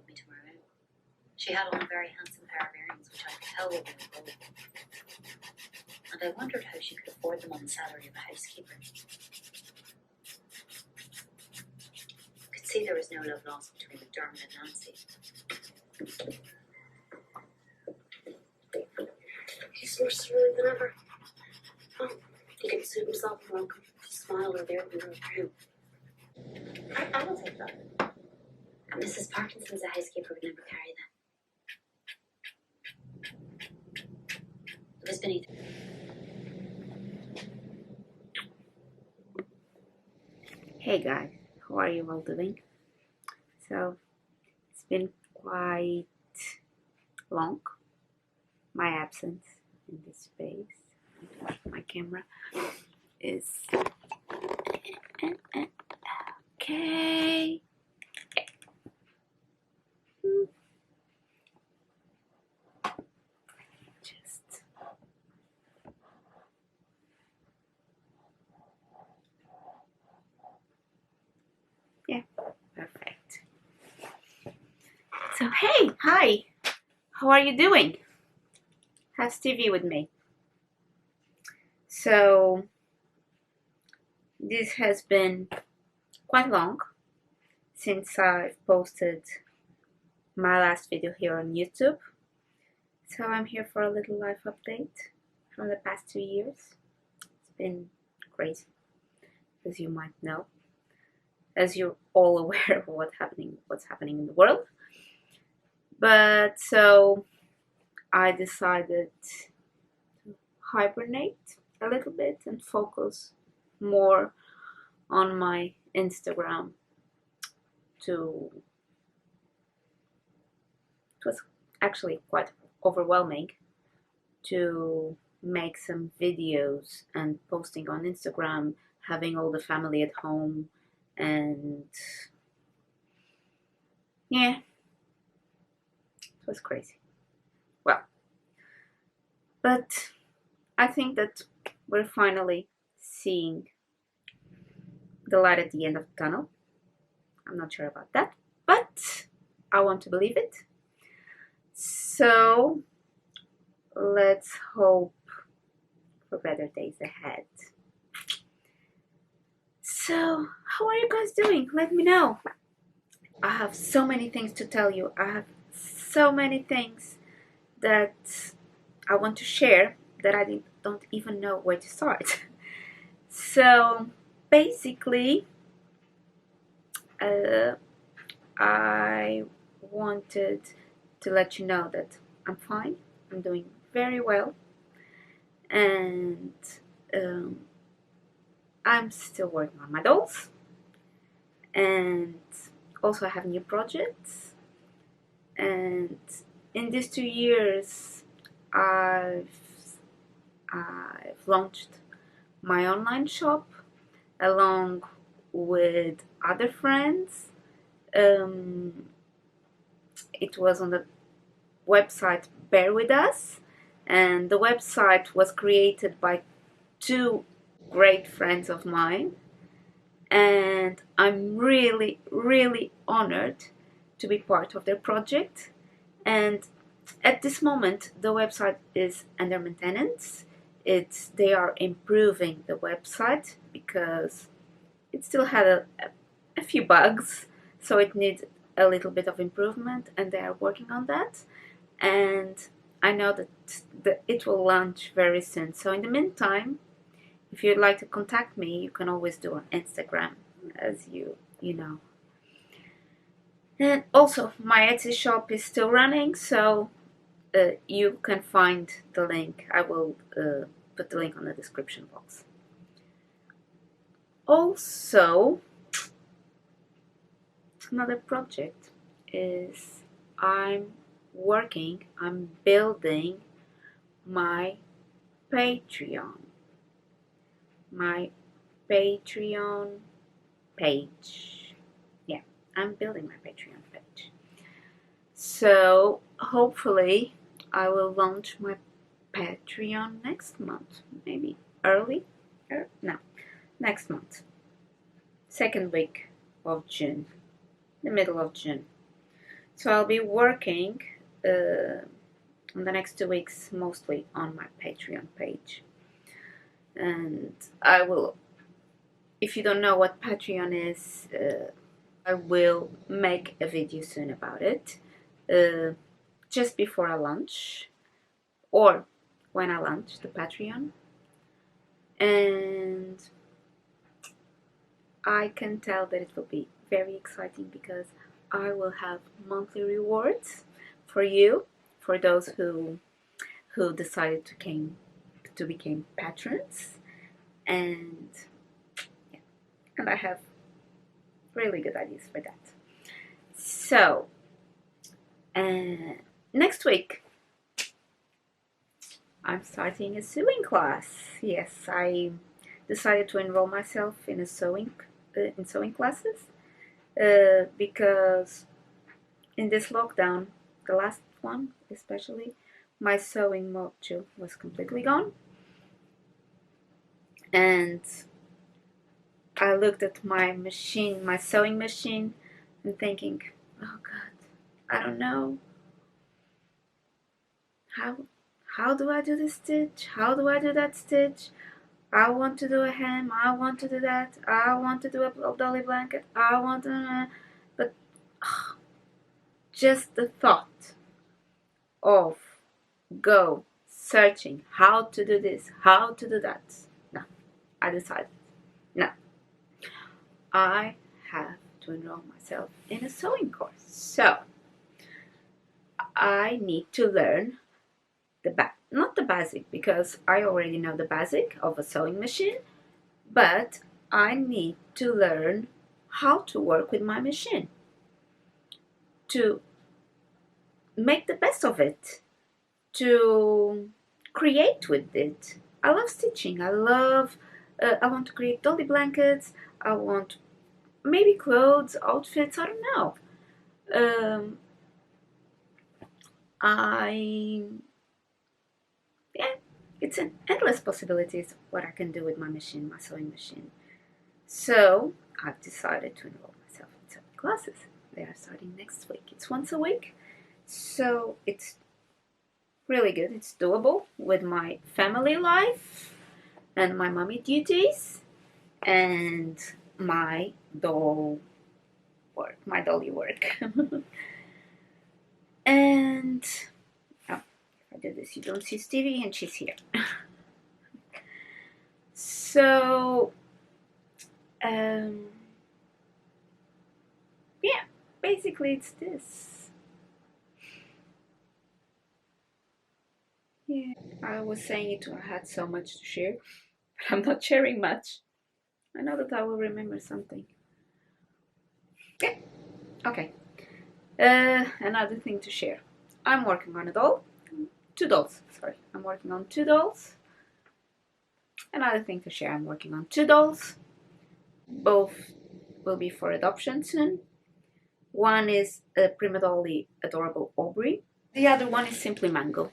with me tomorrow. She had on a very handsome pair of earrings, which I could tell were very gold. And I wondered how she could afford them on the salary of a housekeeper. I could see there was no love lost between McDermott and Nancy. He's more surly than ever. Oh, he can suit himself and welcome. Smile or there and through. I will take that. And Mrs. Parkinson's a housekeeper would never carry that. It was beneath her. Hey guys, how are you all doing? So, it's been quite long, my absence in this space. My camera is okay. Just perfect. So hey, hi, how are you doing? How's TV with me? So this has been quite long since I've posted my last video here on YouTube. So I'm here for a little life update from the past 2 years. It's been crazy, as you might know, as you're all aware of what's happening in the world. But so I decided to hibernate a little bit and focus more on my Instagram. It was actually quite overwhelming to make some videos and posting on Instagram, having all the family at home, and yeah, it was crazy. Well, but I think that we're finally seeing the light at the end of the tunnel. I'm not sure about that, but I want to believe it. So let's hope for better days ahead. So how are you guys doing? Let me know. I have so many things to tell you. I have so many things that I want to share that I don't even know where to start. So basically, I wanted to let you know that I'm fine. I'm doing very well, and I'm still working on my dolls, and also I have new projects. And in these 2 years, I've launched my online shop along with other friends. It was on the website Bear With Us, and the website was created by 2 great friends of mine, and I'm really, really honored to be part of their project. And at this moment, the website is under maintenance. They are improving the website because it still had a few bugs, so it needs a little bit of improvement, and they are working on that. And I know that it will launch very soon. So in the meantime, if you'd like to contact me, you can always do on Instagram, as you know. And also, my Etsy shop is still running, so you can find the link. I will put the link on the description box. Also, another project is I'm building my Patreon page. Yeah, I'm building my Patreon page. So hopefully I will launch my Patreon next month, maybe next month, second week of June, the middle of June. So I'll be working in the next 2 weeks mostly on my Patreon page. And I will, if you don't know what Patreon is, I will make a video soon about it, just before I launch, or when I launch the Patreon. And I can tell that it will be very exciting because I will have monthly rewards for you, for those who decided to become patrons, and yeah, and I have really good ideas for that. So next week I'm starting a sewing class. Yes, I decided to enroll myself in a sewing classes because in this lockdown, the last one especially, my sewing mojo was completely gone, and I looked at my machine, my sewing machine, and thinking, oh God, I don't know how how do I do this stitch? How do I do that stitch? I want to do a hem. I want to do that. I want to do a dolly blanket. I want to, but just the thought of go searching how to do this, how to do that. No, I decided, no, I have to enroll myself in a sewing course. So I need to learn not the basic, because I already know the basic of a sewing machine, but I need to learn how to work with my machine, to make the best of it, to create with it. I love stitching. I want to create dolly blankets. I want maybe clothes, outfits. I don't know. Um, I yeah, it's an endless possibilities what I can do with my machine, my sewing machine. So I've decided to enroll myself in sewing classes. They are starting next week. It's once a week, so it's really good. It's doable with my family life and my mommy duties and my dolly work. And oh, if I do this, you don't see Stevie, and she's here. So yeah, basically it's this. Yeah, I was saying it. I had so much to share, but I'm not sharing much. I know that I will remember something. Yeah, okay. Another thing to share. I'm working on a doll. 2 dolls, sorry. I'm working on 2 dolls. Another thing to share, I'm working on 2 dolls. Both will be for adoption soon. One is a prima dolly adorable Aubrey. The other one is simply Mango.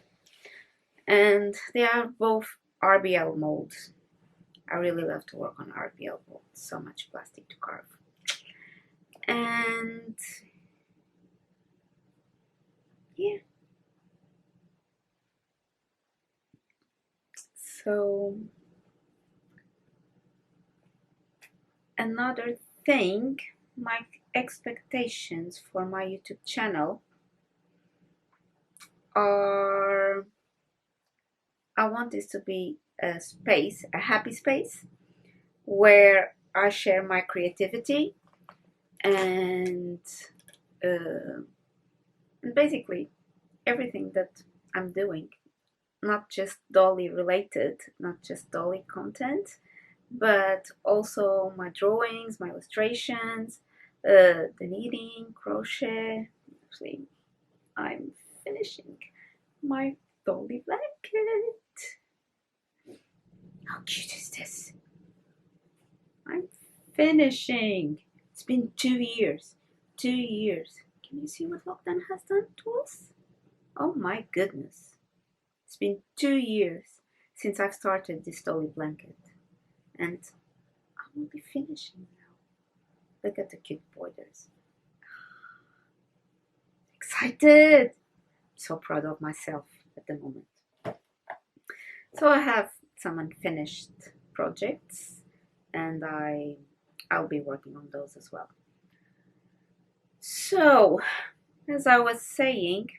And they are both RBL molds. I really love to work on RBL molds. So much plastic to carve. And yeah. So another thing, my expectations for my YouTube channel are, I want this to be a space, a happy space, where I share my creativity and uh, basically everything that I'm doing, not just dolly related, not just dolly content, but also my drawings, my illustrations, the knitting, crochet. Actually, I'm finishing my dolly blanket. How cute is this? I'm finishing. It's been 2 years. 2 years. Can you see what lockdown has done to us? Oh my goodness. It's been 2 years since I've started this dolly blanket. And I will be finishing now. Look at the cute borders. excited. So proud of myself at the moment. So I have some unfinished projects, and I'll be working on those as well. So, as I was saying,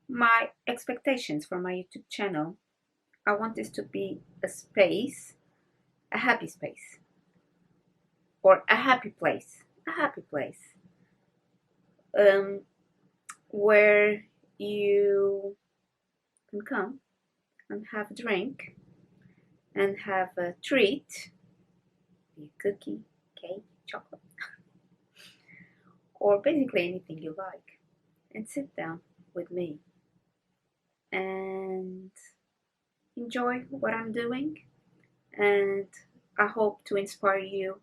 my expectations for my YouTube channel, I want this to be a space, a happy space, or a happy place, where you can come and have a drink and have a treat, be a cookie, cake, chocolate, or basically anything you like, and sit down with me and enjoy what I'm doing. And I hope to inspire you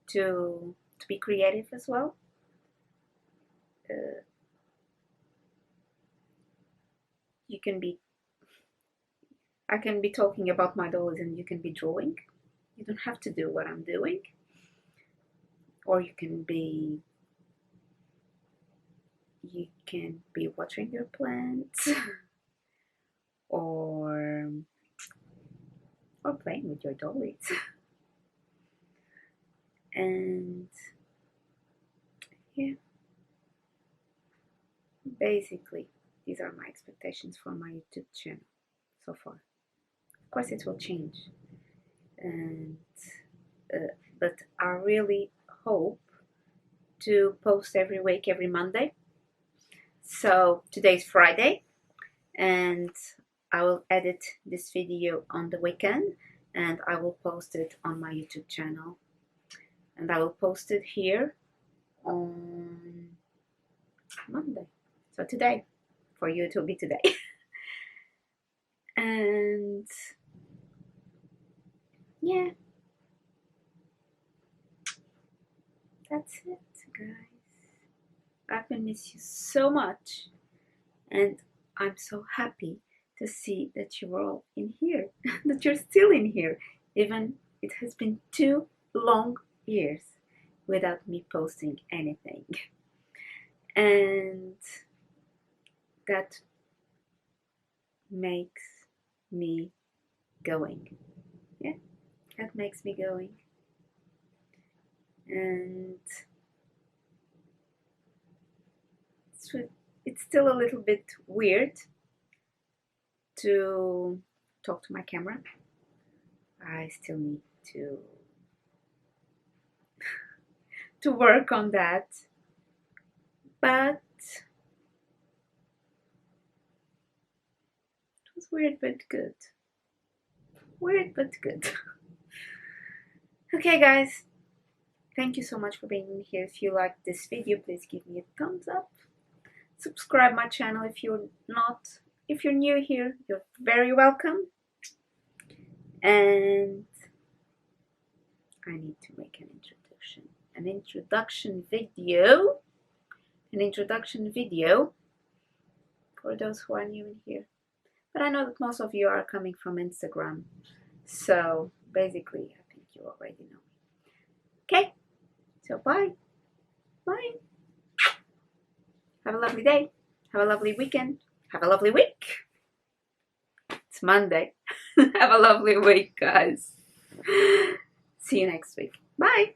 to be creative as well. You can be, I can be talking about my dolls and you can be drawing. You don't have to do what I'm doing. Or you can be watering your plants or playing with your dollies. And yeah, basically these are my expectations for my YouTube channel so far. Of course it will change, and but I really hope to post every week, every Monday. So today's Friday, and I will edit this video on the weekend, and I will post it on my YouTube channel, and I will post it here on Monday. So today, for you it will be today. And yeah, that's it, guys. I've been miss you so much, and I'm so happy to see that you're all in here, that you're still in here, even it has been 2 long years without me posting anything. And that makes me going. Yeah, that makes me going. And it's still a little bit weird to talk to my camera. I still need to work on that, but it was weird but good. Weird but good. Okay guys, thank you so much for being here. If you liked this video, please give me a thumbs up. Subscribe my channel if you're not. If you're new here, you're very welcome. And I need to make an introduction video for those who are new in here. But I know that most of you are coming from Instagram, so basically I think you already know me. Okay, so bye. Have a lovely day, have a lovely weekend, have a lovely week. It's Monday. Have a lovely week, guys. See you next week. Bye.